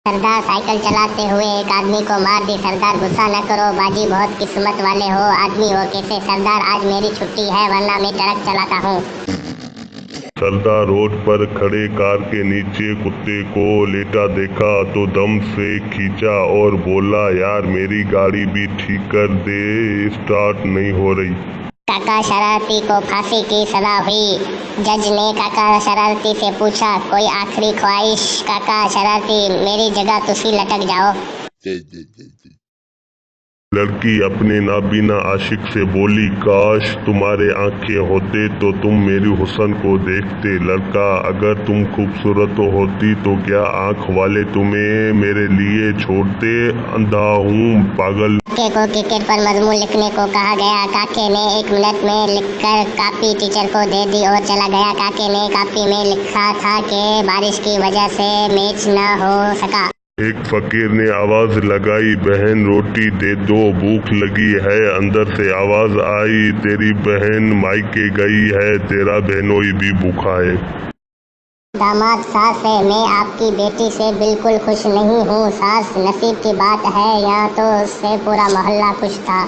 सरदार cycle चलाते हुए एक आदमी को मार दी। सरदार गुस्सा न करो बाजी, बहुत किस्मत वाले हो आदमी हो। कैसे सरदार, आज मेरी छुट्टी है वरना मैं ट्रक चलाता हूँ। सरदार रोड पर खड़े कार के नीचे कुत्ते को लेटा देखा तो दम से खींचा और बोला, यार मेरी गाड़ी भी ठीक कर दे, स्टार्ट नहीं हो रही। काका शरारती को फांसी की सजा हुई। जज ने काका शरारती से पूछा, कोई आखिरी ख्वाहिश? काका शरारती, मेरी जगह तुसी लटक जाओ। लड़की अपने नाबीना आशिक से बोली, काश तुम्हारे आंखें होते तो तुम मेरी हुस्न को देखते। लड़का, अगर तुम खूबसूरत होती तो क्या आंख वाले तुम्हें मेरे लिए छोड़ते? अंधा हूँ पागल। काके को क्रिकेट पर मजमून लिखने को कहा गया। काके ने 1 मिनट में लिखकर कापी टीचर को दे दी और चला गया। काके ने कापी में लिखा था कि बारिश की वजह से मैच न हो सका। एक फकीर ने आवाज लगाई, बहन रोटी दे दो, भूख लगी है। अंदर से आवाज आई, तेरी बहन मायके गई है, तेरा बहनोई भी भूखा है। दामाद सास है, मैं आपकी बेटी से बिल्कुल खुश नहीं हूँ। सास, नसीब की बात है यहाँ तो उससे पूरा मोहल्ला खुश था।